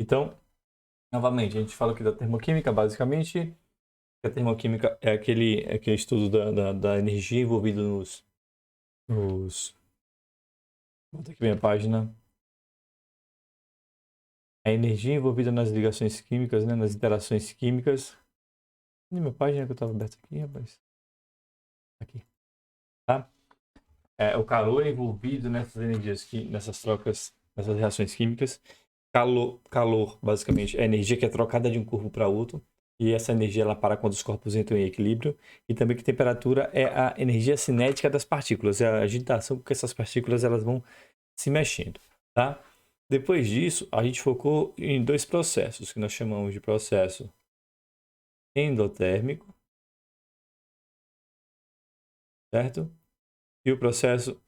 Então, novamente, a gente fala aqui da termoquímica, basicamente. A termoquímica é aquele estudo da energia envolvida nos... Volta aqui minha página. A energia envolvida nas ligações químicas, né, nas interações químicas. Cadê minha página que eu estava aberta aqui, rapaz? Aqui, tá? O calor envolvido nessas energias, nessas trocas, nessas reações químicas. Calor, basicamente, é a energia que é trocada de um corpo para outro. E essa energia ela para quando os corpos entram em equilíbrio. E também que temperatura é a energia cinética das partículas. É a agitação com que essas partículas elas vão se mexendo, tá? Depois disso, a gente focou em dois processos que nós chamamos de processo endotérmico, certo? E o processo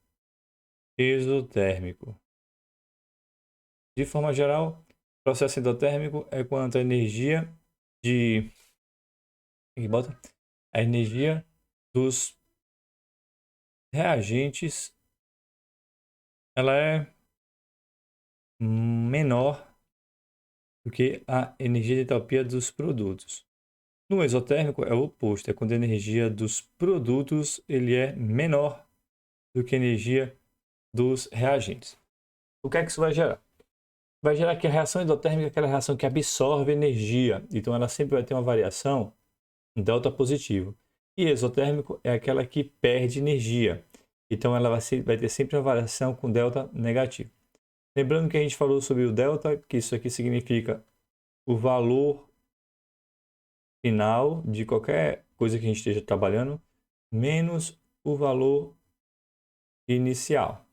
exotérmico. De forma geral, o processo endotérmico é quando a energia de... Aqui bota? A energia dos reagentes ela é menor do que a energia de entalpia dos produtos. No exotérmico é o oposto, é quando a energia dos produtos ele é menor do que a energia dos reagentes. O que é que isso vai gerar? Vai gerar que a reação endotérmica é aquela reação que absorve energia, então ela sempre vai ter uma variação delta positivo. E exotérmico é aquela que perde energia, então ela vai ter sempre uma variação com delta negativo. Lembrando que a gente falou sobre o delta, que isso aqui significa o valor final de qualquer coisa que a gente esteja trabalhando, menos o valor inicial.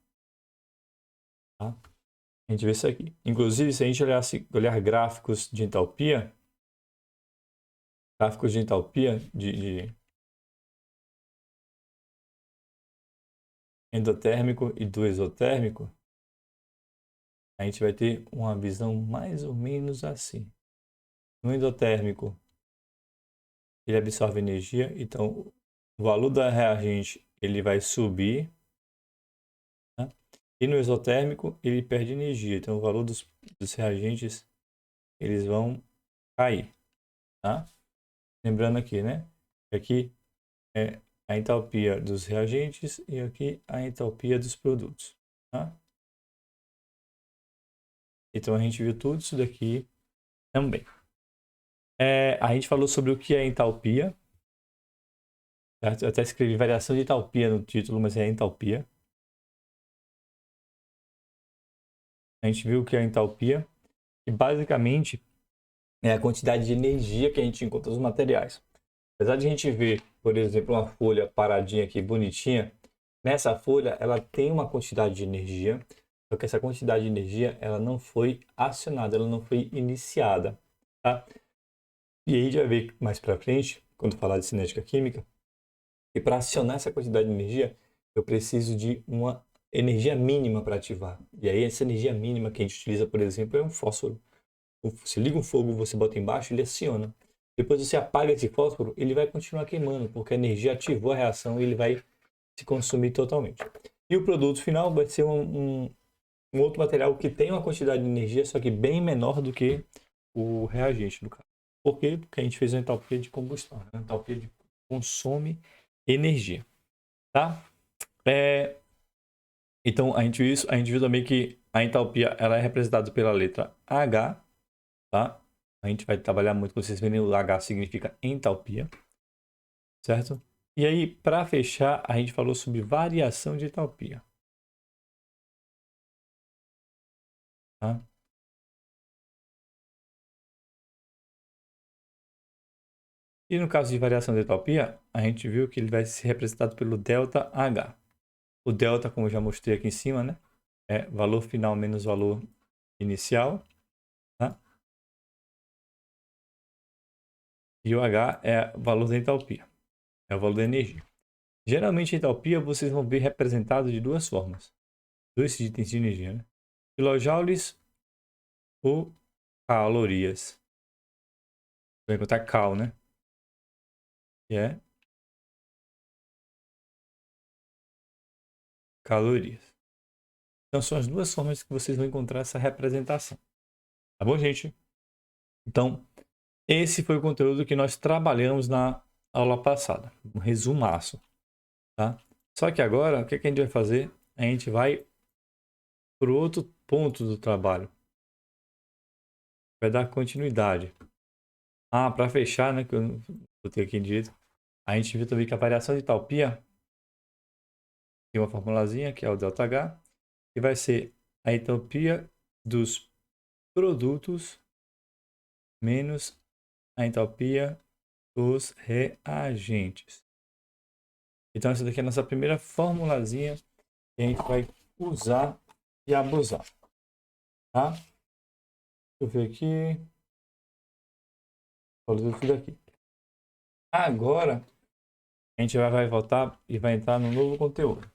Tá? A gente vê isso aqui. Inclusive, se a gente olhar gráficos de entalpia, de endotérmico e do exotérmico, a gente vai ter uma visão mais ou menos assim. No endotérmico, ele absorve energia, então o valor da reagente ele vai subir, né? E no exotérmico ele perde energia, então o valor dos reagentes eles vão cair, tá? Lembrando aqui, né? Aqui é a entalpia dos reagentes e aqui a entalpia dos produtos, tá? Então a gente viu tudo isso daqui também. A gente falou sobre o que é entalpia, certo? Eu até escrevi variação de entalpia no título, mas é entalpia. A gente viu o que é entalpia e basicamente é a quantidade de energia que a gente encontra nos materiais. Apesar de a gente ver, por exemplo, uma folha paradinha aqui, bonitinha, nessa folha ela tem uma quantidade de energia, só que essa quantidade de energia ela não foi acionada, ela não foi iniciada, tá? E aí a gente vai ver mais para frente, quando falar de cinética química, que para acionar essa quantidade de energia, eu preciso de uma energia mínima para ativar. E aí essa energia mínima que a gente utiliza, por exemplo, é um fósforo. Você liga um fogo, você bota embaixo, ele aciona. Depois você apaga esse fósforo, ele vai continuar queimando, porque a energia ativou a reação e ele vai se consumir totalmente. E o produto final vai ser um outro material que tem uma quantidade de energia, só que bem menor do que o reagente do caso. Por quê? Porque a gente fez uma entalpia de combustão, né? Uma entalpia de consome energia, tá? Então a gente viu isso, a gente viu também que a entalpia ela é representada pela letra H, tá? A gente vai trabalhar muito com vocês verem, o H significa entalpia, certo? E aí, para fechar, a gente falou sobre variação de entalpia, tá? E no caso de variação de entalpia, a gente viu que ele vai ser representado pelo ΔH. O delta, como eu já mostrei aqui em cima, né? É valor final menos valor inicial, tá? E o H é o valor da entalpia, é o valor da energia. Geralmente a entalpia vocês vão ver representado de duas formas. Dois itens de energia, né? Kilojoules ou calorias. Vai encontrar cal, né? Que é calorias. Então são as duas formas que vocês vão encontrar essa representação. Tá bom, gente? Então, esse foi o conteúdo que nós trabalhamos na aula passada. Um resumaço, tá? Só que agora, o que a gente vai fazer? A gente vai para o outro ponto do trabalho. Vai dar continuidade. Para fechar, né? Que eu não botei aqui direito. A gente viu também que a variação de entalpia tem uma formulazinha, que é o ΔH, que vai ser a entalpia dos produtos menos a entalpia dos reagentes. Então, essa daqui é a nossa primeira formulazinha que a gente vai usar e abusar. Tá? Deixa eu ver aqui. Falou tudo aqui. Agora, a gente vai voltar e vai entrar no novo conteúdo.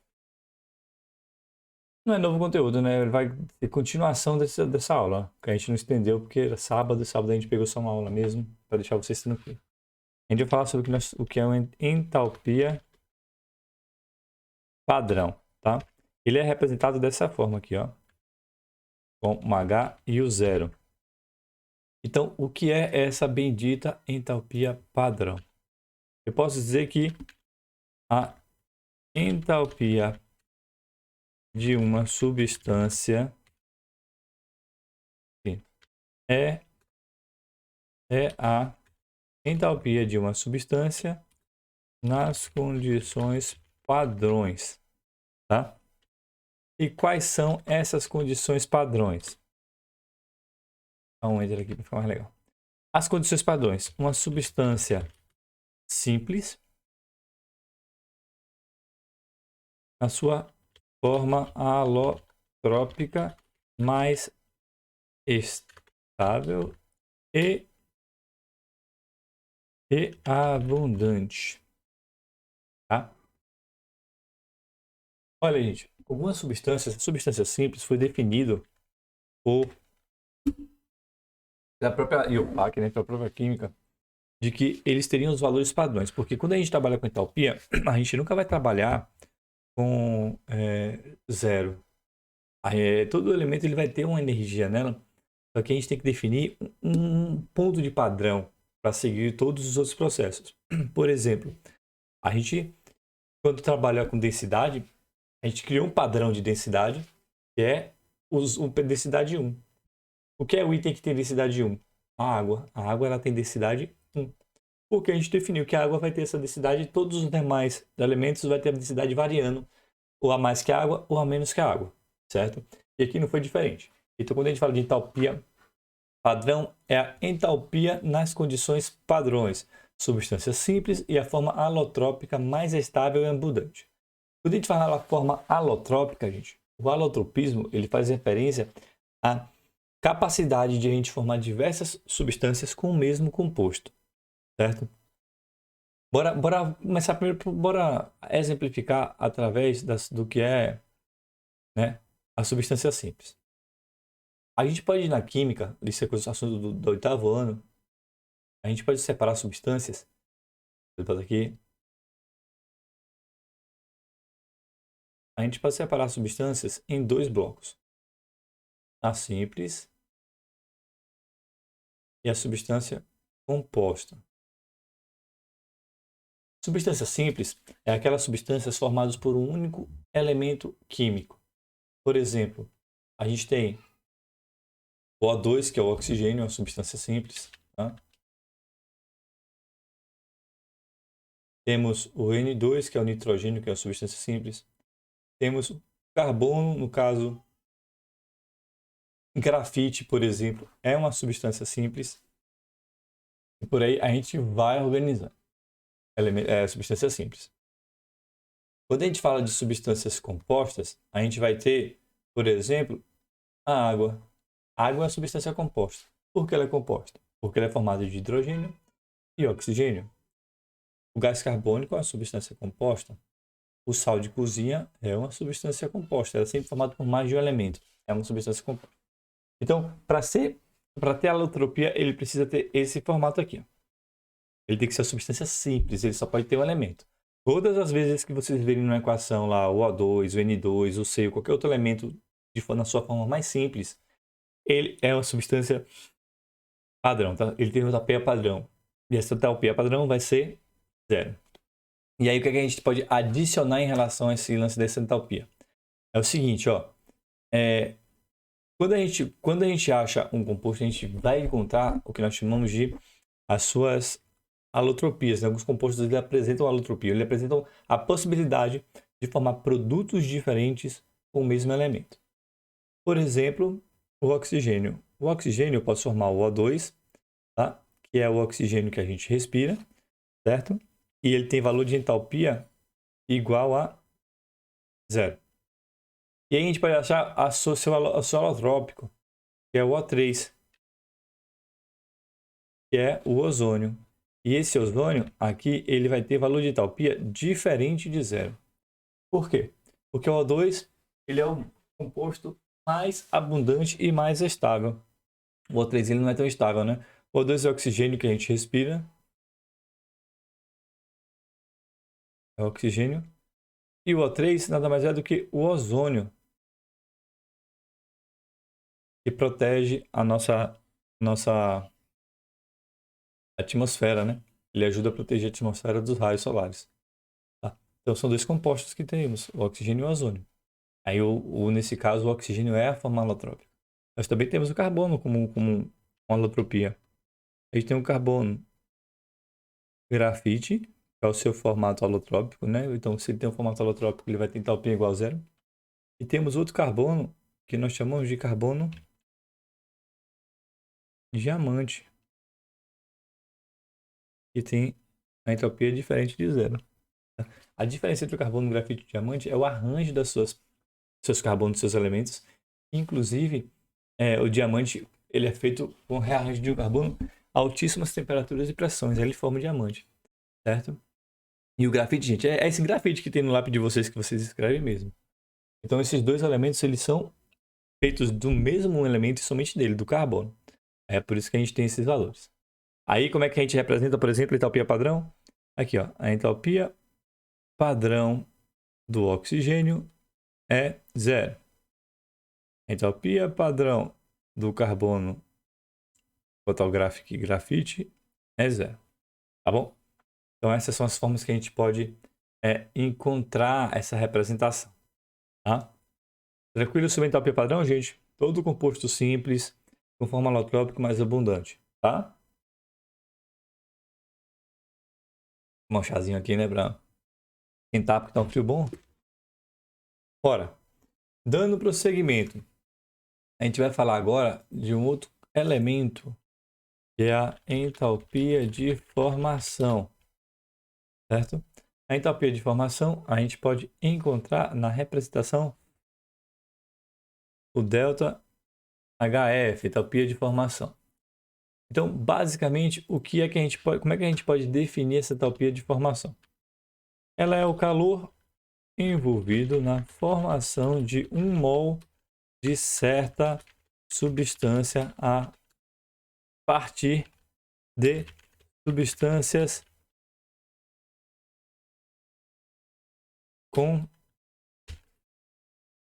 Não é novo conteúdo, né? Vai ter continuação dessa aula, que a gente não estendeu porque era sábado, e sábado a gente pegou só uma aula mesmo, para deixar vocês tranquilos. A gente vai falar sobre o que é uma entalpia padrão, tá? Ele é representado dessa forma aqui, ó, com um H e o zero. Então, o que é essa bendita entalpia padrão? Eu posso dizer que a entalpia de uma substância é a entalpia de uma substância nas condições padrões, tá? E quais são essas condições padrões? Vamos entrar aqui para ficar mais legal. As condições padrões: uma substância simples, na sua forma alotrópica mais estável e abundante, tá? Olha, gente, algumas substâncias simples foi definido por da própria IUPAC, né, pela própria química, de que eles teriam os valores padrões, porque quando a gente trabalha com entalpia, a gente nunca vai trabalhar com zero. Todo elemento ele vai ter uma energia nela, só que a gente tem que definir um ponto de padrão para seguir todos os outros processos. Por exemplo, a gente, quando trabalha com densidade, a gente criou um padrão de densidade, que é densidade 1. O que é o item que tem densidade 1? A água. A água ela tem densidade 1. Porque a gente definiu que a água vai ter essa densidade e todos os demais elementos vai ter a densidade variando, ou a mais que a água, ou a menos que a água, certo? E aqui não foi diferente. Então, quando a gente fala de entalpia padrão, é a entalpia nas condições padrões, substância simples e a forma alotrópica mais estável e abundante. Quando a gente fala da forma alotrópica, gente, o alotropismo ele faz referência à capacidade de a gente formar diversas substâncias com o mesmo composto, certo? Bora começar primeiro, bora exemplificar através do que é, né, a substância simples. A gente pode ir na química, isso é assunto do 8º ano, a gente pode separar substâncias, aqui, a gente pode separar substâncias em dois blocos, a simples e a substância composta. Substância simples é aquelas substâncias formadas por um único elemento químico. Por exemplo, a gente tem o O2, que é o oxigênio, é uma substância simples. Tá? Temos o N2, que é o nitrogênio, que é uma substância simples. Temos o carbono, no caso, grafite, por exemplo, é uma substância simples. E por aí a gente vai organizando. Substância simples. Quando a gente fala de substâncias compostas, a gente vai ter, por exemplo, a água. A água é uma substância composta. Por que ela é composta? Porque ela é formada de hidrogênio e oxigênio. O gás carbônico é uma substância composta. O sal de cozinha é uma substância composta. Ela é sempre formada por mais de um elemento. É uma substância composta. Então, para ter alotropia, ele precisa ter esse formato aqui. Ele tem que ser uma substância simples, ele só pode ter um elemento. Todas as vezes que vocês verem numa equação lá o O2, o N2, o C, qualquer outro elemento na sua forma mais simples, ele é uma substância padrão, tá? Ele tem uma entalpia padrão. E essa entalpia padrão vai ser 0. E aí, o que a gente pode adicionar em relação a esse lance dessa entalpia? É o seguinte, ó. Quando a gente acha um composto, a gente vai encontrar o que nós chamamos de as suas alotropias. Alguns compostos eles apresentam alotropia, eles apresentam a possibilidade de formar produtos diferentes com o mesmo elemento. Por exemplo, o oxigênio. O oxigênio pode formar o O2, tá? Que é o oxigênio que a gente respira, certo? E ele tem valor de entalpia igual a 0. E aí a gente pode achar o seu alotrópico, que é o O3, que é o ozônio. E esse ozônio aqui, ele vai ter valor de entalpia diferente de 0. Por quê? Porque o O2 ele é o composto mais abundante e mais estável. O O3 ele não é tão estável, né? O O2 é o oxigênio que a gente respira. É o oxigênio. E o O3 nada mais é do que o ozônio, que protege a nossa atmosfera, né? Ele ajuda a proteger a atmosfera dos raios solares. Tá? Então são dois compostos que temos, o oxigênio e o ozônio. Aí, nesse caso, o oxigênio é a forma alotrópica. Nós também temos o carbono como uma alotropia. A gente tem o carbono grafite, que é o seu formato alotrópico, né? Então, se ele tem um formato alotrópico, ele vai ter entalpia igual a 0. E temos outro carbono, que nós chamamos de carbono diamante, que tem a entalpia diferente de 0. A diferença entre o carbono grafite e o diamante é o arranjo seus carbonos, seus elementos. Inclusive, o diamante ele é feito com rearranjo de um carbono a altíssimas temperaturas e pressões. Aí ele forma diamante, certo? E o grafite, gente, é esse grafite que tem no lápis de vocês que vocês escrevem mesmo. Então, esses dois elementos, eles são feitos do mesmo elemento e somente dele, do carbono. É por isso que a gente tem esses valores. Aí, como é que a gente representa, por exemplo, a entalpia padrão? Aqui, ó, a entalpia padrão do oxigênio é 0. A entalpia padrão do carbono, fotográfico grafite, é 0. Tá bom? Então, essas são as formas que a gente pode encontrar essa representação. Tá? Tranquilo sobre a entalpia padrão, gente? Todo composto simples, com forma alotrópica mais abundante. Tá? Um chazinho aqui, né, pra esquentar, porque tá um frio bom. Ora, dando prosseguimento, a gente vai falar agora de um outro elemento, que é a entalpia de formação. Certo? A entalpia de formação a gente pode encontrar na representação o delta HF, entalpia de formação. Então, basicamente, como é que a gente pode definir essa entalpia de formação? Ela é o calor envolvido na formação de 1 mol de certa substância a partir de substâncias com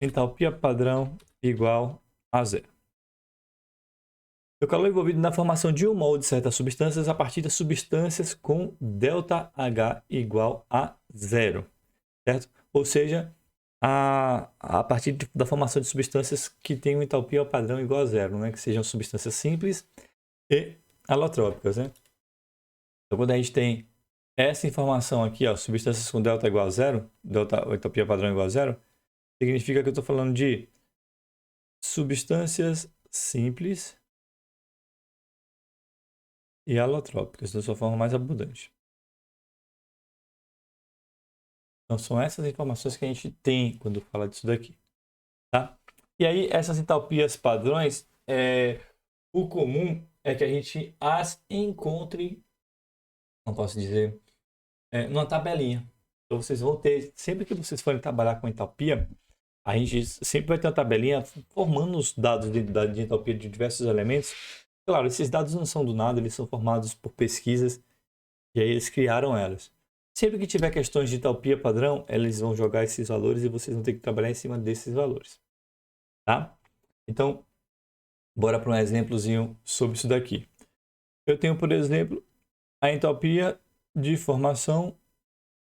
entalpia padrão igual a 0. O calor envolvido na formação de 1 mol de certas substâncias a partir de substâncias com ΔH igual a 0. Certo? Ou seja, a partir da formação de substâncias que têm uma entalpia padrão igual a 0, né? Que sejam substâncias simples e alotrópicas. Né? Então, quando a gente tem essa informação aqui, ó, substâncias com delta igual a 0, entalpia padrão igual a 0, significa que eu estou falando de substâncias simples e alotrópicas, da sua forma mais abundante. Então, são essas informações que a gente tem quando fala disso daqui. Tá? E aí, essas entalpias padrões, o comum é que a gente as encontre, não posso dizer, numa tabelinha. Então, vocês vão ter, sempre que vocês forem trabalhar com entalpia, a gente sempre vai ter uma tabelinha formando os dados de entalpia de diversos elementos. Claro, esses dados não são do nada, eles são formados por pesquisas e aí eles criaram elas. Sempre que tiver questões de entalpia padrão, eles vão jogar esses valores e vocês vão ter que trabalhar em cima desses valores. Tá? Então, Bora para um exemplozinho sobre isso daqui. Eu tenho, por exemplo, a entalpia de formação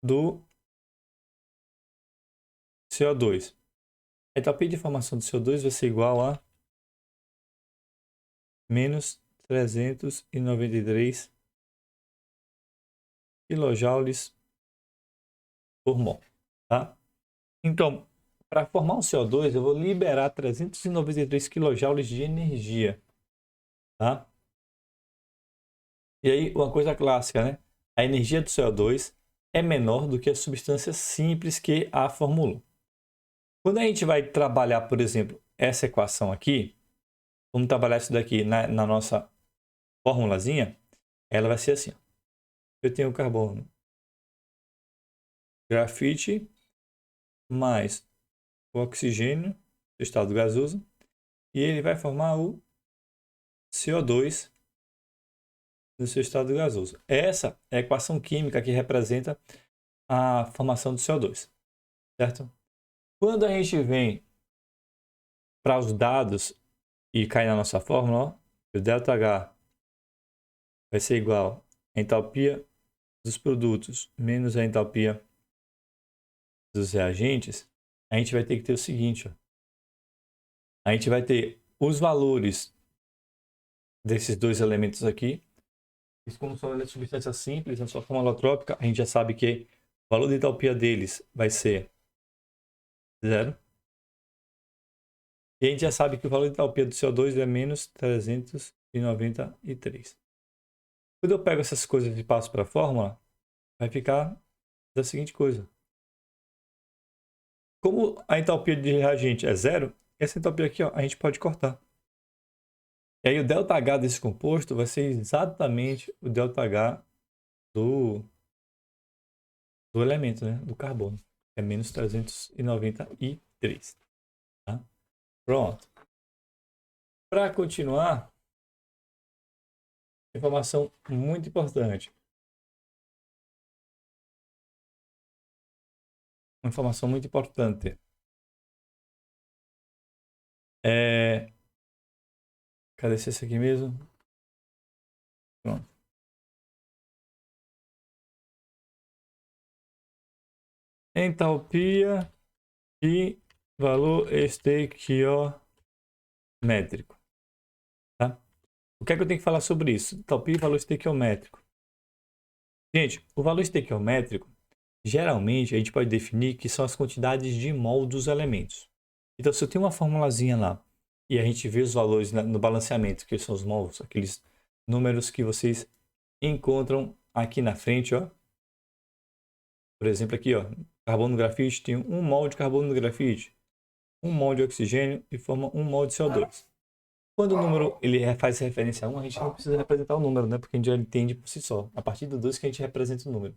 do CO2. A entalpia de formação do CO2 vai ser igual a menos 393 kJ por mol, tá? Então, para formar um CO2, eu vou liberar 393 kJ de energia, tá? E aí, uma coisa clássica, né? A energia do CO2 é menor do que as substâncias simples que a formulam. Quando a gente vai trabalhar, por exemplo, essa equação aqui, vamos trabalhar isso daqui na nossa formulazinha, ela vai ser assim. Ó. Eu tenho carbono, grafite, mais o oxigênio, estado gasoso, e ele vai formar o CO2 no seu estado gasoso. Essa é a equação química que representa a formação do CO2, certo? Quando a gente vem para os dados e cai na nossa fórmula, ó, o ΔH vai ser igual à entalpia dos produtos menos a entalpia dos reagentes, a gente vai ter que ter o seguinte, ó. A gente vai ter os valores desses dois elementos aqui. Como são elementos de substância simples, na sua forma alotrópica, a gente já sabe que o valor de entalpia deles vai ser 0. E a gente já sabe que o valor de entalpia do CO2 é menos 393. Quando eu pego essas coisas e passo para a fórmula, vai ficar da seguinte coisa. Como a entalpia de reagente é 0, essa entalpia aqui ó, a gente pode cortar. E aí o ΔH desse composto vai ser exatamente o ΔH do elemento, né? Do carbono. É menos 393. Tá? Pronto. Para continuar, informação muito importante. Uma informação muito importante. Cadê esse aqui mesmo? Pronto. Entalpia e valor estequiométrico. Tá? O que é que eu tenho que falar sobre isso? Entalpia e valor estequiométrico. Gente, o valor estequiométrico, geralmente a gente pode definir que são as quantidades de mol dos elementos. Então, se eu tenho uma formulazinha lá e a gente vê os valores no balanceamento, que são os mols, aqueles números que vocês encontram aqui na frente, ó. Por exemplo, aqui, ó, carbono grafite tem 1 mol de carbono grafite, 1 mol de oxigênio e forma 1 mol de CO2. Quando o número ele faz referência a 1, a gente não precisa representar o número, né? Porque a gente já entende por si só. A partir do 2 que a gente representa o número.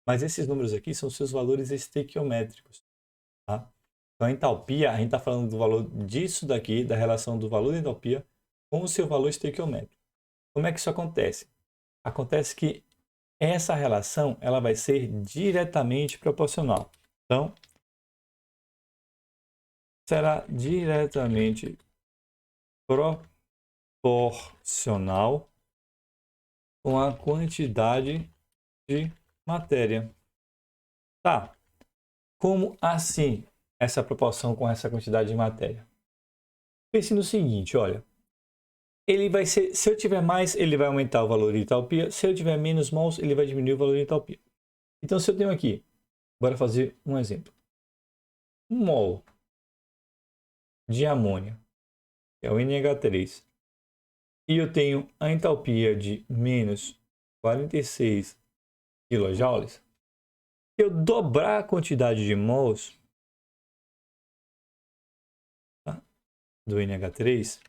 Mas esses números aqui são seus valores estequiométricos. Tá? Então, a entalpia, a gente está falando do valor disso daqui, da relação do valor da entalpia com o seu valor estequiométrico. Como é que isso acontece? Acontece que essa relação ela vai ser diretamente proporcional. Então, será diretamente proporcional com a quantidade de matéria. Tá. Como assim essa proporção com essa quantidade de matéria? Pense no seguinte, olha. Ele vai ser, se eu tiver mais, ele vai aumentar o valor de entalpia. Se eu tiver menos mols, ele vai diminuir o valor de entalpia. Então, se eu tenho aqui, bora fazer um exemplo. 1 mol de amônia, que é o NH3, e eu tenho a entalpia de menos 46 kJ, se eu dobrar a quantidade de mols tá, do NH3,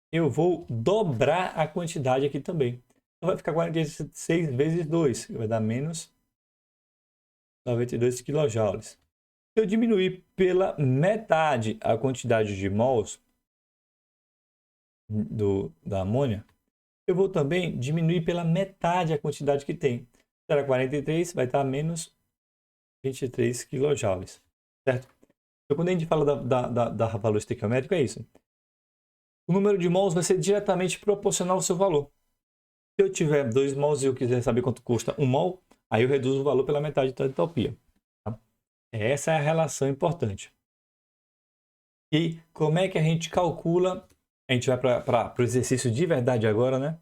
eu vou dobrar a quantidade aqui também. Então vai ficar 46 vezes 2, que vai dar menos 92 kJ. Se eu diminuir pela metade a quantidade de mols da amônia, eu vou também diminuir pela metade a quantidade que tem. Se era 43, vai estar menos 23 kJ, certo? Então, quando a gente fala da valor estequiométrico, é isso. O número de mols vai ser diretamente proporcional ao seu valor. Se eu tiver 2 mols e eu quiser saber quanto custa 1 mol, aí eu reduzo o valor pela metade da entalpia. Tá? Essa é a relação importante. E como é que a gente calcula? A gente vai para o exercício de verdade agora, né?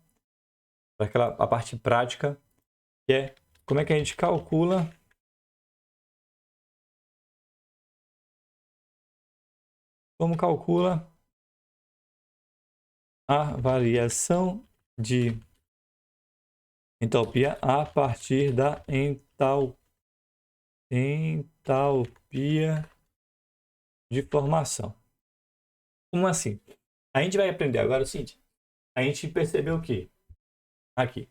Para a parte prática, que é como é que a gente calcula a variação de entalpia a partir da entalpia de formação. Como assim? A gente vai aprender agora o seguinte. A gente percebeu que aqui,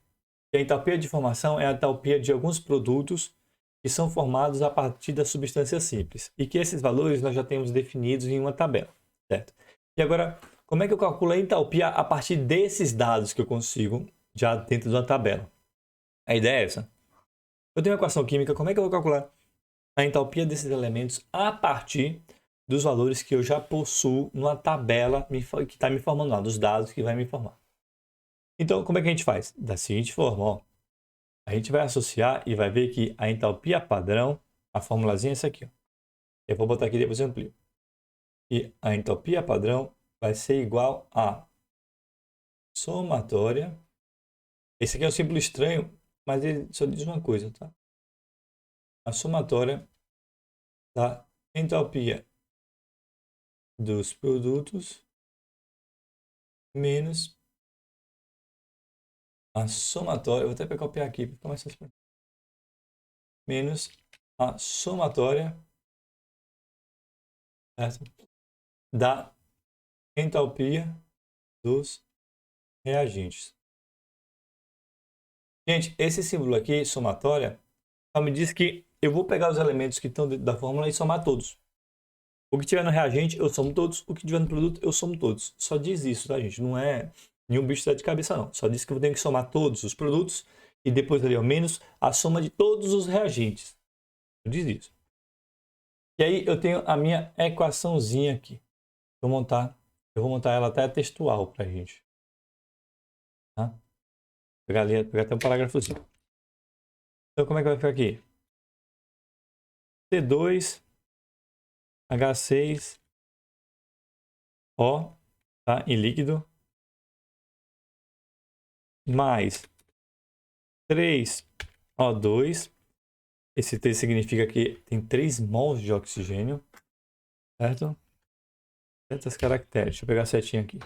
que a entalpia de formação é a entalpia de alguns produtos que são formados a partir da substância simples e que esses valores nós já temos definidos em uma tabela, certo? E agora, como é que eu calculo a entalpia a partir desses dados que eu consigo já dentro de uma tabela? A ideia é essa. Eu tenho uma equação química, como é que eu vou calcular a entalpia desses elementos a partir dos valores que eu já possuo numa tabela que está me informando lá, dos dados que vai me informar? Então, como é que a gente faz? Da seguinte forma, ó. A gente vai associar e vai ver que a entalpia padrão, a formulazinha é essa aqui, ó. Eu vou botar aqui e depois eu amplio. E a entalpia padrão vai ser igual a somatória. Esse aqui é um símbolo estranho, mas ele só diz uma coisa, tá? A somatória da entalpia dos produtos menos a somatória, vou até copiar aqui para ficar mais fácil, menos a somatória, certo? Da entalpia dos reagentes. Gente, esse símbolo aqui, somatória, só me diz que eu vou pegar os elementos que estão dentro da fórmula e somar todos. O que tiver no reagente, eu somo todos. O que tiver no produto, eu somo todos. Só diz isso, tá, gente? Não é nenhum bicho de cabeça, não. Só diz que eu tenho que somar todos os produtos e depois ali, ao menos, a soma de todos os reagentes. Diz isso. E aí eu tenho a minha equaçãozinha aqui. Eu vou montar ela até textual pra gente. Tá? Pegar até um parágrafozinho. Então, como é que vai ficar aqui? C2H6O, tá? Em líquido, mais 3O2. Esse T significa que tem 3 mols de oxigênio, certo? Certas caracteres. Deixa eu pegar a setinha aqui.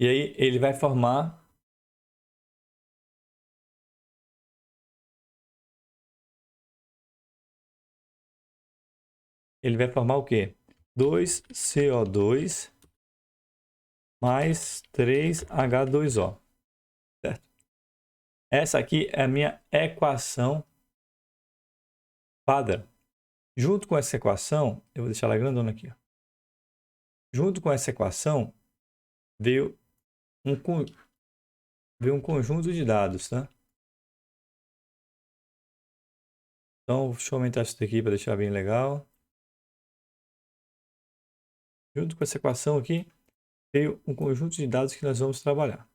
E aí ele vai formar o quê? 2CO2 mais 3H2O, certo? Essa aqui é a minha equação padrão. Junto com essa equação, eu vou deixar ela grandona aqui, ó. Junto com essa equação, veio um conjunto de dados, tá? Então, deixa eu aumentar isso daqui para deixar bem legal. Junto com essa equação aqui, veio um conjunto de dados que nós vamos trabalhar.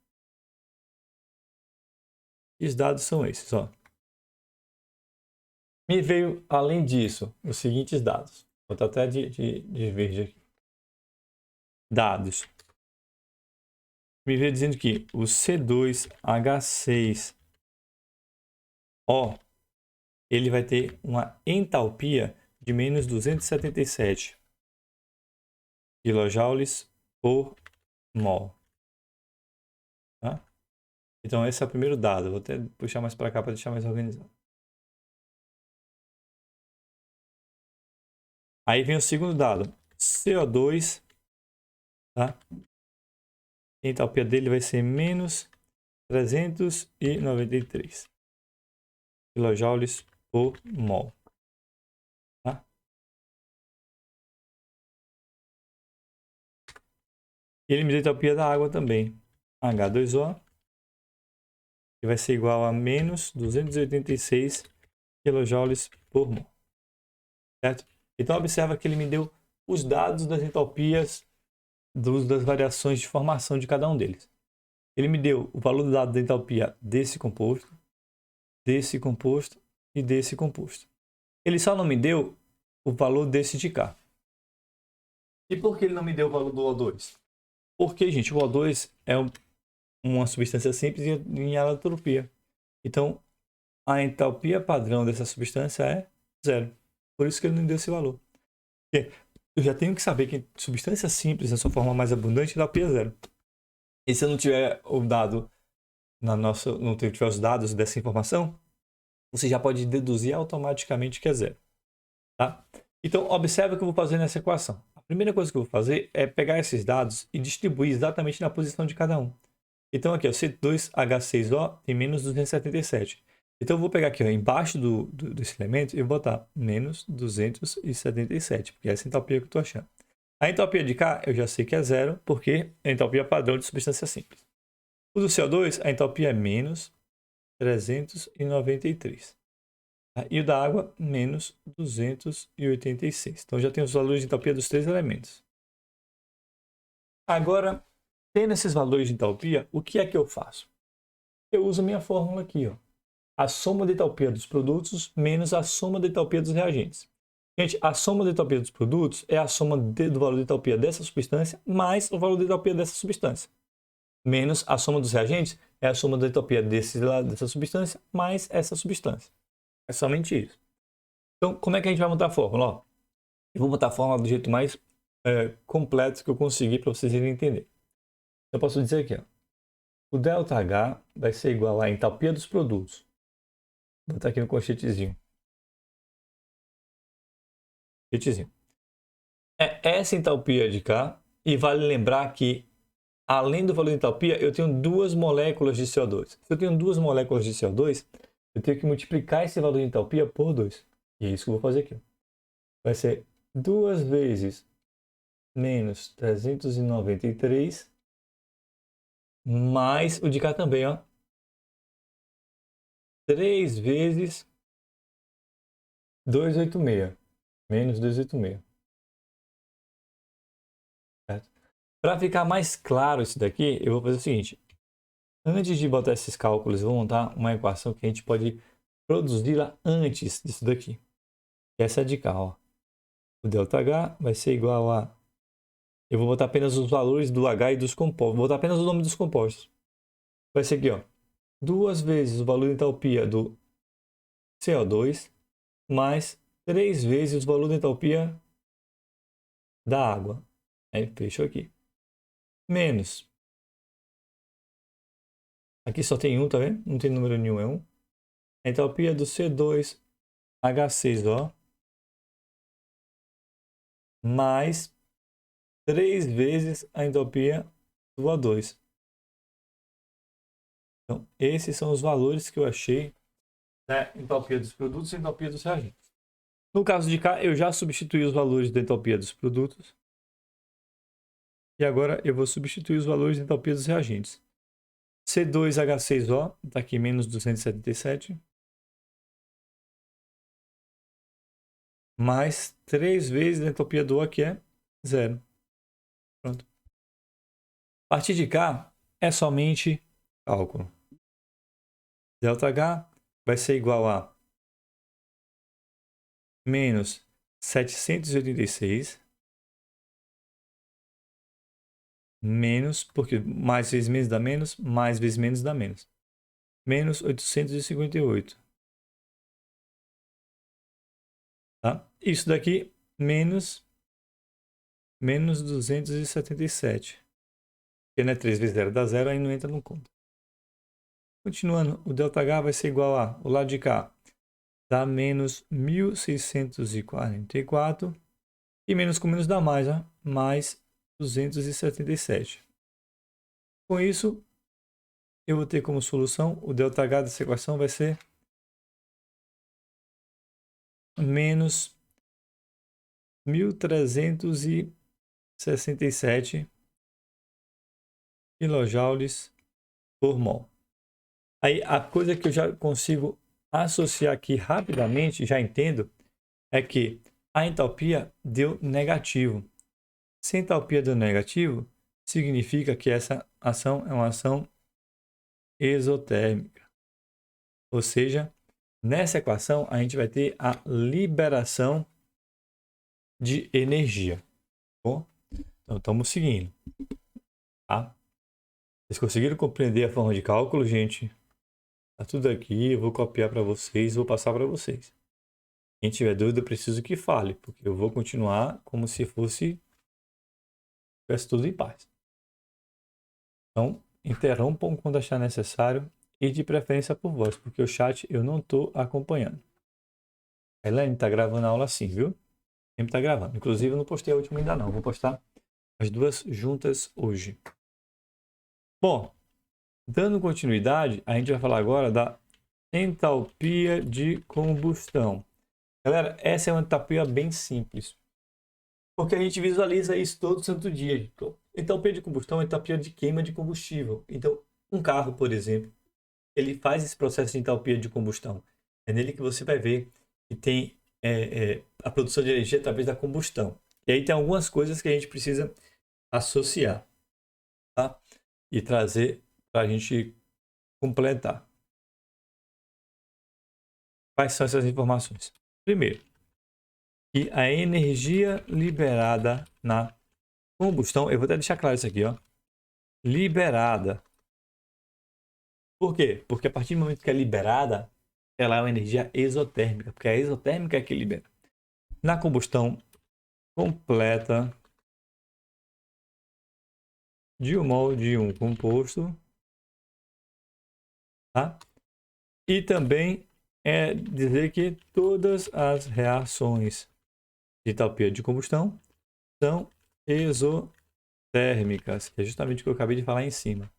E os dados são esses, ó. Me veio, além disso, os seguintes dados. Vou botar até de verde aqui. Dados. Me veio dizendo que o C2H6O ele vai ter uma entalpia de menos 277 kJ por mol. Tá? Então esse é o primeiro dado. Vou até puxar mais para cá para deixar mais organizado. Aí vem o segundo dado. CO2, tá? A entalpia dele vai ser menos 393 kJ por mol. Tá? Ele me deu a entalpia da água também. H2O, que vai ser igual a menos 286 kJ por mol. certo? Então, observa que ele me deu os dados das entalpias das variações de formação de cada um deles. Ele me deu o valor dado da entalpia desse composto e desse composto. Ele só não me deu o valor desse de cá. E por que ele não me deu o valor do O2? Porque, gente, o O2 é uma substância simples em alotropia. Então, a entalpia padrão dessa substância é 0. Por isso que ele não deu esse valor. Porque eu já tenho que saber que substância simples, na sua forma mais abundante, a entalpia é 0. E se eu não tiver o dado não tiver os dados dessa informação, você já pode deduzir automaticamente que é 0. Tá? Então, observe o que eu vou fazer nessa equação. A primeira coisa que eu vou fazer é pegar esses dados e distribuir exatamente na posição de cada um. Então, aqui, ó, C2H6O tem menos 277. Então, eu vou pegar aqui, ó, embaixo desse elemento, e vou botar menos 277, porque essa é a entalpia que eu estou achando. A entalpia de cá, eu já sei que é 0, porque é a entalpia padrão de substância simples. O do CO2, a entalpia é menos 393. E o da água, menos 286. Então, já tem os valores de entalpia dos 3 elementos. Agora, tendo esses valores de entalpia, o que é que eu faço? Eu uso a minha fórmula aqui, ó. A soma de entalpia dos produtos menos a soma de entalpia dos reagentes. Gente, a soma de entalpia dos produtos é a soma do valor de entalpia dessa substância mais o valor de entalpia dessa substância. Menos a soma dos reagentes é a soma da entalpia dessa substância mais essa substância. É somente isso. Então, como é que a gente vai montar a fórmula? Ó, eu vou montar a fórmula do jeito mais completo que eu conseguir para vocês irem entender. Eu posso dizer aqui, ó, o ΔH vai ser igual à entalpia dos produtos. Vou botar aqui no colchetezinho. É essa entalpia de cá, e vale lembrar que, além do valor de entalpia, eu tenho 2 moléculas de CO2. Se eu tenho 2 moléculas de CO2, eu tenho que multiplicar esse valor de entalpia por 2. E é isso que eu vou fazer aqui. Vai ser 2 vezes menos 393 mais o de cá também, ó. 3 vezes 286. Menos 286. Para ficar mais claro isso daqui, eu vou fazer o seguinte. Antes de botar esses cálculos, eu vou montar uma equação que a gente pode produzi-la antes disso daqui. Essa é de cá, ó. O ΔH vai ser igual a... Eu vou botar apenas os valores do H e dos compostos. Vou botar apenas o nome dos compostos. Vai ser aqui, ó. 2 vezes o valor de entalpia do CO2 mais 3 vezes o valor de entalpia da água. Aí fechou aqui. Menos. Aqui só tem 1, tá vendo? Não tem número nenhum, é 1. A entalpia do C2H6O mais 3 vezes a entalpia do O2. Então, esses são os valores que eu achei da entalpia dos produtos e entalpia dos reagentes. No caso de cá, eu já substituí os valores da entalpia dos produtos. E agora eu vou substituir os valores da entalpia dos reagentes. C2H6O, está aqui menos 277. Mais 3 vezes a entropia do O, que é 0. Pronto. A partir de cá, é somente cálculo. ΔH vai ser igual a menos 786, menos, porque mais vezes menos dá menos, mais vezes menos dá menos. Menos 858. Tá? Isso daqui, menos 277. Porque, né, 3 vezes 0 dá 0, aí não entra no conto. Continuando, o ΔH vai ser igual a, o lado de cá, dá menos 1644. E menos com menos dá mais, ó, mais 277. Com isso, eu vou ter como solução, o ΔH dessa equação vai ser menos 1367 kJ por mol. Aí a coisa que eu já consigo associar aqui rapidamente, já entendo, é que A entalpia deu negativo. Se a entalpia deu negativo, significa que essa ação é uma ação exotérmica. Ou seja, nessa equação a gente vai ter a liberação de energia. Bom, então estamos seguindo. Tá? Vocês conseguiram compreender a forma de cálculo, gente? Tá tudo aqui, eu vou copiar para vocês, vou passar para vocês. Quem tiver dúvida, eu preciso que fale, porque eu vou continuar como se tivesse tudo em paz. Então, interrompam quando achar necessário e de preferência por voz, porque o chat eu não estou acompanhando. A Elaine está gravando a aula sim, viu? Sempre está gravando. Inclusive, eu não postei a última ainda não. Vou postar as duas juntas hoje. Bom, dando continuidade, a gente vai falar agora da entalpia de combustão. Galera, essa é uma entalpia bem simples, porque a gente visualiza isso todo santo dia. Entalpia de combustão é entalpia de queima de combustível. Então, um carro, por exemplo, ele faz esse processo de entalpia de combustão. É nele que você vai ver que tem a produção de energia através da combustão. E aí tem algumas coisas que a gente precisa associar, tá? E trazer para a gente completar. Quais são essas informações? Primeiro, que a energia liberada na combustão, eu vou até deixar claro isso aqui, ó. Liberada. Por quê? Porque a partir do momento que é liberada, ela é uma energia exotérmica, porque a exotérmica é que libera. Na combustão completa de um mol de um composto, tá? E também é dizer que todas as reações de entalpia de combustão são exotérmicas, que é justamente o que eu acabei de falar em cima.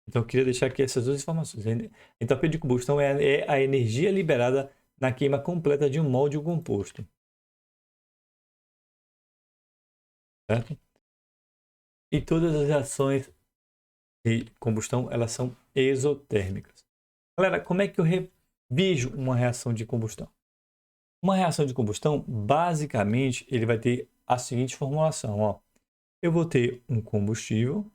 Então eu queria deixar aqui essas duas informações. A entalpia de combustão é a energia liberada na queima completa de um mol de um composto. Certo? E todas as reações de combustão, elas são exotérmicas. Galera, como é que eu revijo uma reação de combustão? Uma reação de combustão, basicamente, ele vai ter a seguinte formulação. Ó. Eu vou ter um combustível,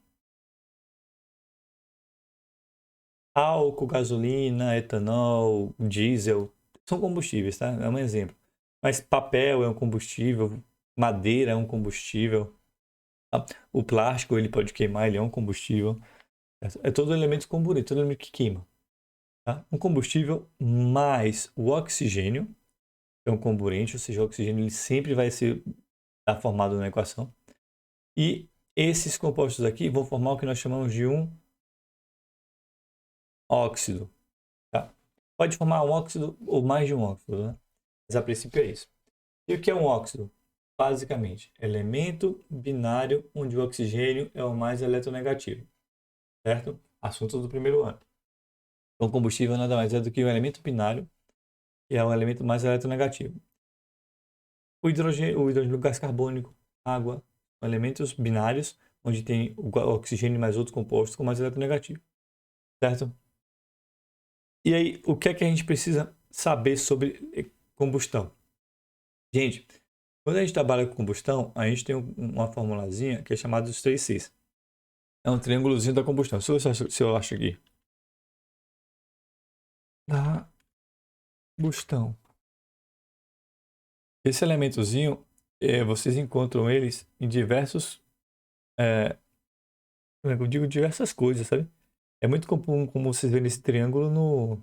álcool, gasolina, etanol, diesel, são combustíveis, tá? É um exemplo. Mas papel é um combustível, madeira é um combustível, tá? O plástico ele pode queimar, ele é um combustível. É todo elemento comburente, todo elemento que queima. Tá? Um combustível mais o oxigênio, é um comburente, ou seja, o oxigênio ele sempre vai ser formado na equação. E esses compostos aqui vão formar o que nós chamamos de um óxido. Tá? Pode formar um óxido ou mais de um óxido, né? Mas a princípio é isso. E o que é um óxido? Basicamente, elemento binário onde o oxigênio é o mais eletronegativo. Certo? Assunto do primeiro ano. Então, combustível nada mais é do que um elemento binário, que é o elemento mais eletronegativo. O hidrogênio, o gás carbônico, água, são elementos binários, onde tem o oxigênio mais outros compostos com mais eletronegativo. Certo? E aí, o que é que a gente precisa saber sobre combustão? Gente, quando a gente trabalha com combustão, a gente tem uma formulazinha que é chamada dos 3 Cs. É um triângulozinho da combustão. Se eu acho aqui. Da combustão. Esse elementozinho, vocês encontram eles em diversos... eu digo diversas coisas, sabe? É muito comum, como vocês verem esse triângulo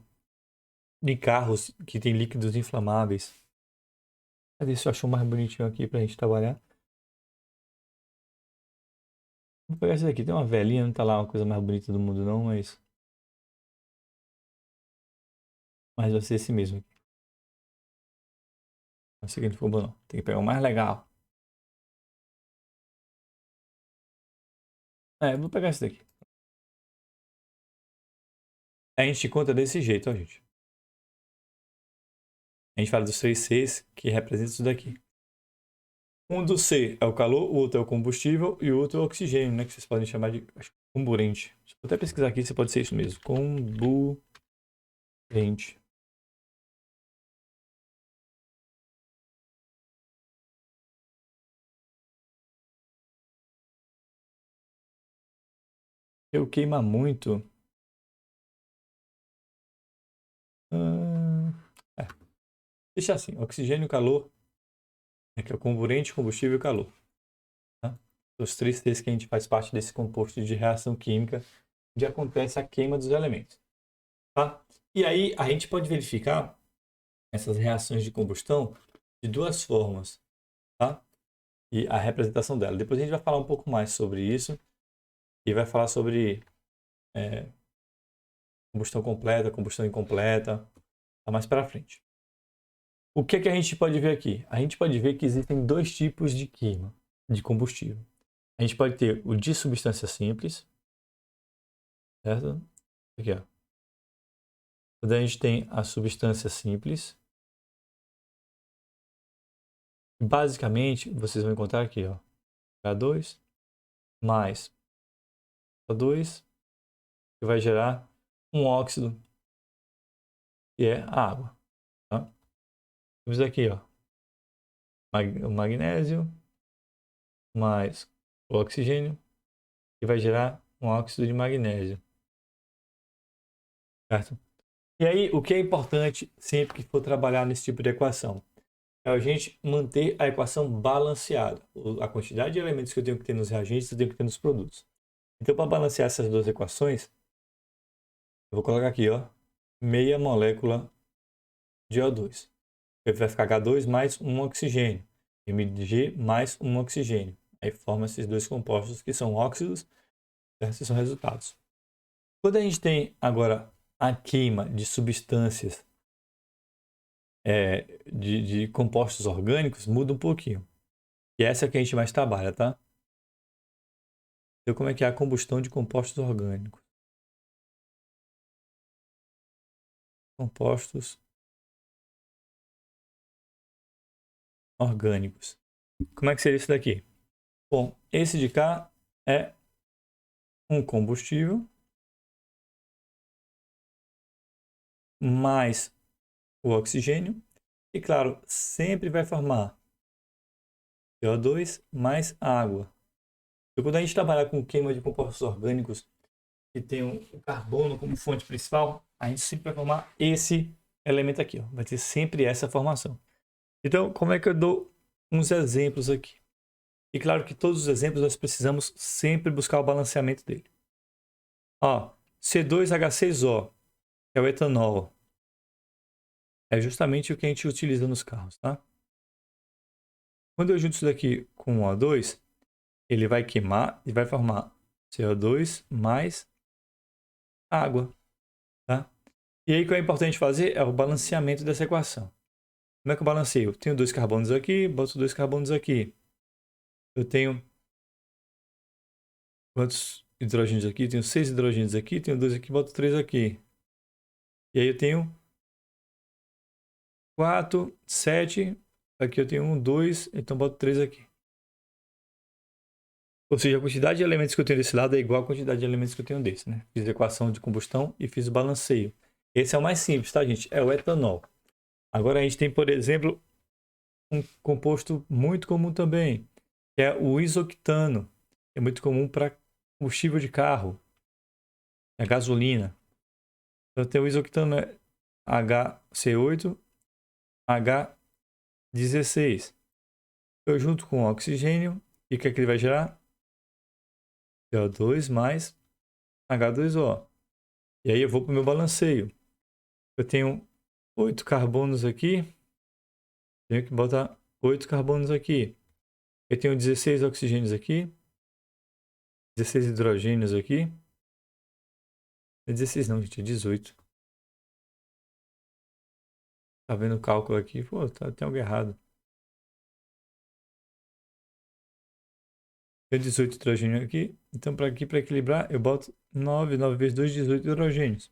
em carros que tem líquidos inflamáveis. Cadê se eu acho mais bonitinho aqui pra gente trabalhar? Vou pegar esse daqui. Tem uma velhinha, não tá lá uma coisa mais bonita do mundo não, mas vai ser esse mesmo aqui. Esse aqui não ficou bom não. Tem que pegar o mais legal. Eu vou pegar esse daqui. A gente conta desse jeito, ó, gente. A gente fala dos 3 Cs que representam isso daqui. Um do C é o calor, o outro é o combustível e o outro é o oxigênio, né? Que vocês podem chamar de comburente. Deixa eu até pesquisar aqui se pode ser isso mesmo. Comburente. Eu queima muito. É, deixa assim, oxigênio e calor, que é o comburente, combustível e calor. Tá? Os três T's que a gente faz parte desse composto de reação química, onde acontece a queima dos elementos. Tá? E aí a gente pode verificar essas reações de combustão de duas formas, tá? E a representação dela. Depois a gente vai falar um pouco mais sobre isso e vai falar sobre combustão completa, combustão incompleta, tá mais para frente. O que é que a gente pode ver aqui? A gente pode ver que existem dois tipos de queima de combustível. A gente pode ter o de substância simples, certo? Aqui, ó. Quando a gente tem a substância simples, basicamente vocês vão encontrar aqui, ó, H2 mais O2, que vai gerar um óxido, que é a água. Tá? Temos aqui, ó, o magnésio mais o oxigênio, que vai gerar um óxido de magnésio. Certo? E aí, o que é importante sempre que for trabalhar nesse tipo de equação? É a gente manter a equação balanceada. A quantidade de elementos que eu tenho que ter nos reagentes, eu tenho que ter nos produtos. Então, para balancear essas duas equações, eu vou colocar aqui, ó, meia molécula de O2. Vai ficar H2 mais um oxigênio. Mg mais um oxigênio. Aí forma esses dois compostos que são óxidos, esses são resultados. Quando a gente tem agora a queima de substâncias de compostos orgânicos, muda um pouquinho. E essa é a que a gente mais trabalha, tá? Então, como é que é a combustão de compostos orgânicos? Compostos orgânicos. Como é que seria isso daqui? Bom, esse de cá é um combustível mais o oxigênio. E, claro, sempre vai formar CO2 mais água. Então, quando a gente trabalhar com queima de compostos orgânicos que tem o carbono como fonte principal, a gente sempre vai formar esse elemento aqui. Ó. Vai ter sempre essa formação. Então, como é que eu dou uns exemplos aqui? E claro que todos os exemplos nós precisamos sempre buscar o balanceamento dele. Ó, C2H6O, que é o etanol. É justamente o que a gente utiliza nos carros, tá? Quando eu junto isso daqui com o O2, ele vai queimar e vai formar CO2 mais água, tá? E aí o que é importante fazer é o balanceamento dessa equação. Como é que eu balanceio? Eu tenho dois carbonos aqui, boto dois carbonos aqui. Eu tenho quantos hidrogênios aqui? Tenho 6 hidrogênios aqui, tenho 2 aqui, boto 3 aqui. E aí eu tenho 4, 7. Aqui eu tenho 1, 2, então boto 3 aqui. Ou seja, a quantidade de elementos que eu tenho desse lado é igual à quantidade de elementos que eu tenho desse, né? Fiz a equação de combustão e fiz o balanceio. Esse é o mais simples, tá, gente? É o etanol. Agora a gente tem, por exemplo, um composto muito comum também, que é o isoctano. É muito comum para combustível de carro, é gasolina. Então tem o isoctano HC8, H16. Eu junto com o oxigênio, e o que é que ele vai gerar? CO2 mais H2O. E aí eu vou para o meu balanceio. Eu tenho 8 carbonos aqui, tenho que botar 8 carbonos aqui. Eu tenho 16 oxigênios aqui, 16 hidrogênios aqui. É 16 não, gente, é 18. Tá vendo o cálculo aqui? Pô, tem algo errado. Tem 18 hidrogênios aqui. Então, para aqui, para equilibrar, eu boto 9 vezes 2, 18 hidrogênios.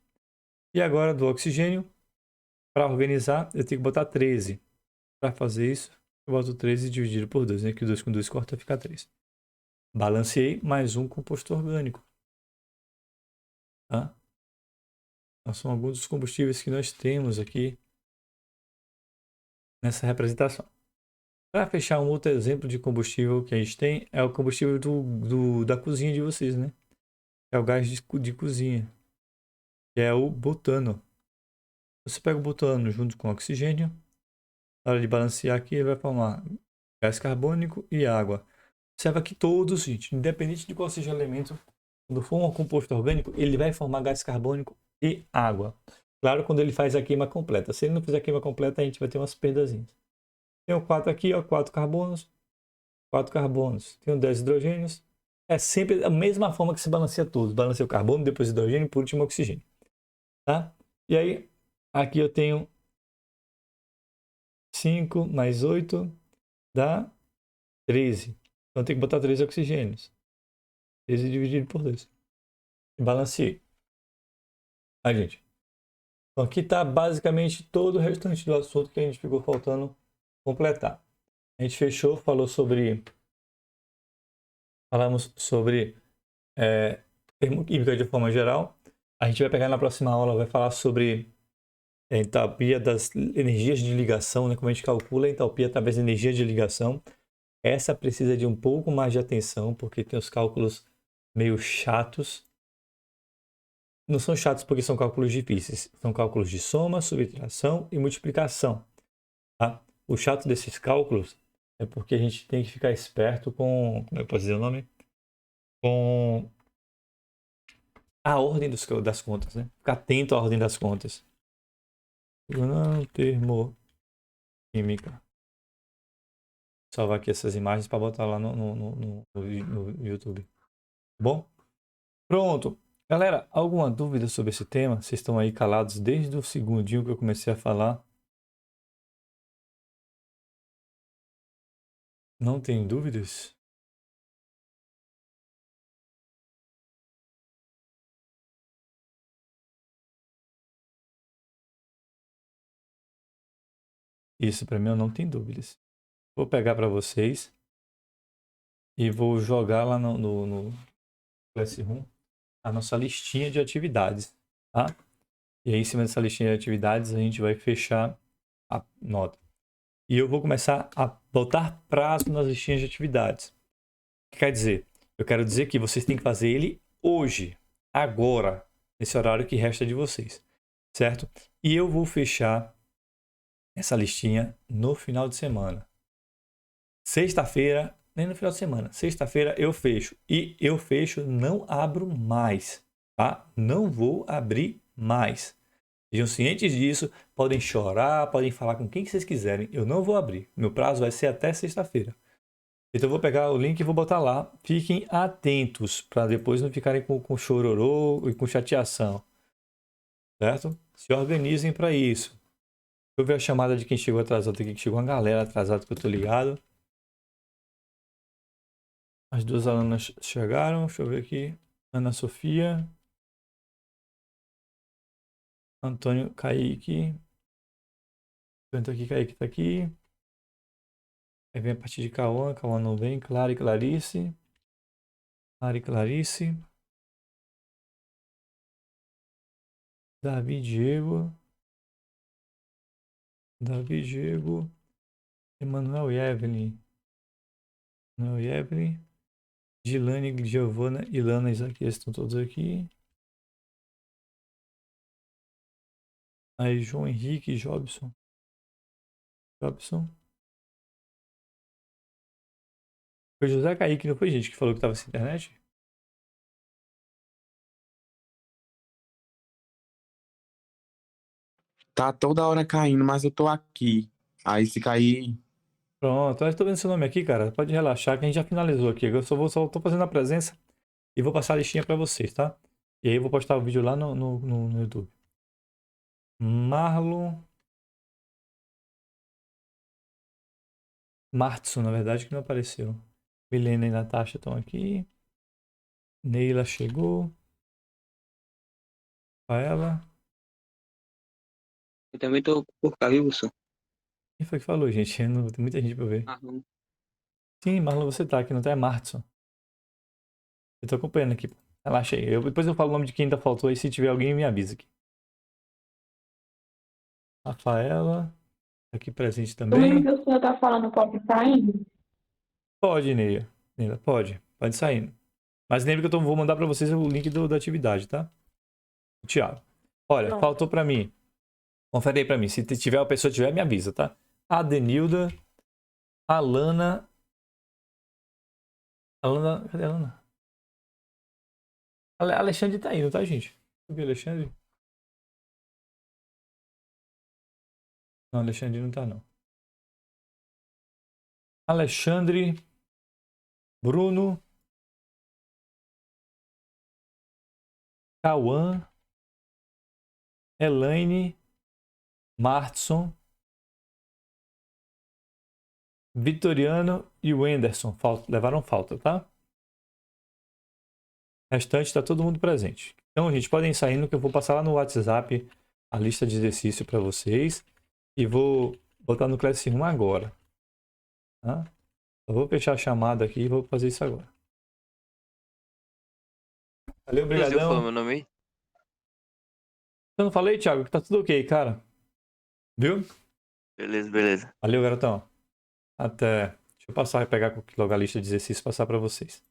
E agora, do oxigênio, para organizar, eu tenho que botar 13. Para fazer isso, eu boto 13 dividido por 2, né? Que 2 com 2 corta, fica 3. Balanceei mais um composto orgânico. Tá? Então, são alguns dos combustíveis que nós temos aqui nessa representação. Para fechar, um outro exemplo de combustível que a gente tem é o combustível da cozinha de vocês, né? que é o gás de cozinha, que é o butano. Você pega o butano junto com o oxigênio, na hora de balancear aqui, ele vai formar gás carbônico e água. Observa que todos, gente, independente de qual seja o elemento, quando for um composto orgânico, ele vai formar gás carbônico e água. Claro, quando ele faz a queima completa. Se ele não fizer a queima completa, a gente vai ter umas perdazinhas. Tem o 4 aqui, ó, 4 carbonos. 4 carbonos. Tem o 10 hidrogênios. É sempre a mesma forma que se balanceia tudo. Balanceia o carbono, depois o hidrogênio e por último o oxigênio. Tá? E aí, aqui eu tenho 5 mais 8 dá 13. Então tem que botar 13 oxigênios. 13 dividido por 2. E balanceei. Aí, gente. Então aqui está basicamente todo o restante do assunto que a gente ficou faltando completar. A gente fechou, falamos sobre termodinâmica de forma geral. A gente vai pegar na próxima aula, vai falar sobre a entalpia das energias de ligação, né? Como a gente calcula a entalpia através da energia de ligação. Essa precisa de um pouco mais de atenção, porque tem os cálculos meio chatos. Não são chatos porque são cálculos difíceis. São cálculos de soma, subtração e multiplicação. Tá? O chato desses cálculos é porque a gente tem que ficar esperto com... Como eu posso dizer o nome? Com a ordem das contas, né? Ficar atento à ordem das contas. Não, termodinâmica. Salvar aqui essas imagens para botar lá no YouTube. Bom? Pronto. Galera, alguma dúvida sobre esse tema? Vocês estão aí calados desde o segundinho que eu comecei a falar. Não tem dúvidas? Isso para mim eu não tenho dúvidas. Vou pegar para vocês e vou jogar lá no Classroom a nossa listinha de atividades, tá? E aí, em cima dessa listinha de atividades, a gente vai fechar a nota. E eu vou começar a botar prazo nas listinhas de atividades. O que quer dizer? Eu quero dizer que vocês têm que fazer ele hoje, agora, nesse horário que resta de vocês, certo? E eu vou fechar essa listinha no final de semana. Sexta-feira, nem no final de semana, sexta-feira eu fecho. E eu fecho, não abro mais, tá? Não vou abrir mais. Sejam cientes disso, podem chorar, podem falar com quem que vocês quiserem. Eu não vou abrir. Meu prazo vai ser até sexta-feira. Então eu vou pegar o link e vou botar lá. Fiquem atentos para depois não ficarem com chororô e com chateação. Certo? Se organizem para isso. Deixa eu ver a chamada de quem chegou atrasado aqui, que chegou uma galera atrasada que eu tô ligado. As duas alunas chegaram. Deixa eu ver aqui. Ana Sofia. Antônio Kaique. Entra aqui, Kaique tá aqui. Aí vem a partir de Cauã. Cauã não vem. Clara e Clarice. Clara e Clarice. Davi Diego. Davi Diego. Emanuel e Evelyn. Emanuel e Evelyn. Gilane, Giovana e Lana Isaac estão todos aqui. Aí João Henrique, Jobson. Jobson. Foi José Kaique, não foi, gente, que falou que tava sem internet? Tá toda hora caindo, mas eu tô aqui. Aí se cair. Pronto, eu tô vendo seu nome aqui, cara. Pode relaxar que a gente já finalizou aqui. Eu só tô fazendo a presença e vou passar a listinha pra vocês, tá? E aí eu vou postar o vídeo lá no YouTube. Marlon. Martson, na verdade, que não apareceu. Milena e Natasha estão aqui. Neila chegou. Rafaela. Eu também tô por cá, viu, Wilson? Quem foi que falou, gente? Não, tem muita gente pra ver. Marlon. Sim, Marlon, você tá aqui, não tá? É Martson. Eu tô acompanhando aqui. Relaxa aí. Depois eu falo o nome de quem ainda faltou aí. Se tiver alguém, me avisa aqui. Rafaela. Tá aqui presente O livro também. que o senhor está falando pode estar indo? Pode, Neila. Neila, pode. Pode sair. Mas lembre que eu vou mandar para vocês o link da atividade, tá? O Thiago. Olha, Não. faltou para mim. Confere aí para mim. Se tiver a pessoa tiver, me avisa, tá? Adenilda, Alana. Alana. Cadê a Alana? Alexandre tá indo, tá, gente? Eu vi Alexandre? Não, Alexandre não tá, não. Alexandre. Bruno. Cauã. Elaine. Martson. Vitoriano e o Anderson. Levaram falta, tá? O restante tá todo mundo presente. Então, gente, podem ir saindo que eu vou passar lá no WhatsApp a lista de exercício para vocês. E vou botar no Classroom agora. Tá? Eu vou fechar a chamada aqui e vou fazer isso agora. Valeu, Brasil falou obrigadão. meu nome aí? Eu não falei, Thiago, que tá tudo ok, cara. Viu? Beleza. Valeu, garotão. Até. Deixa eu passar e pegar logo a lista de exercícios e passar para vocês.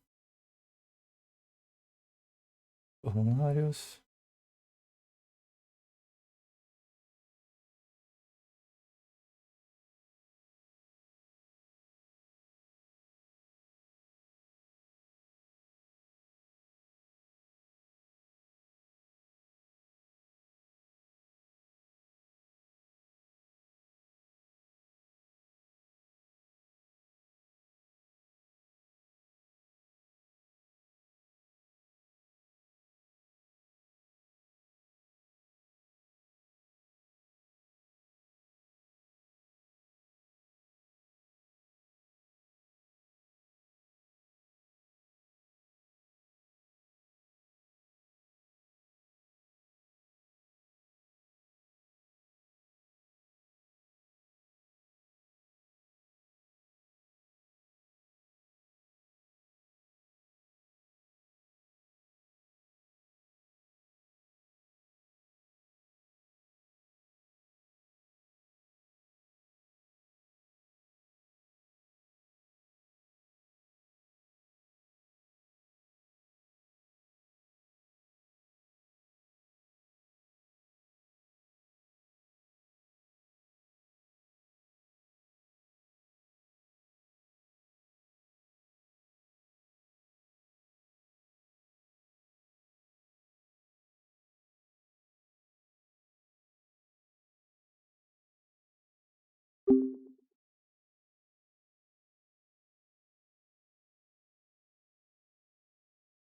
Formulários.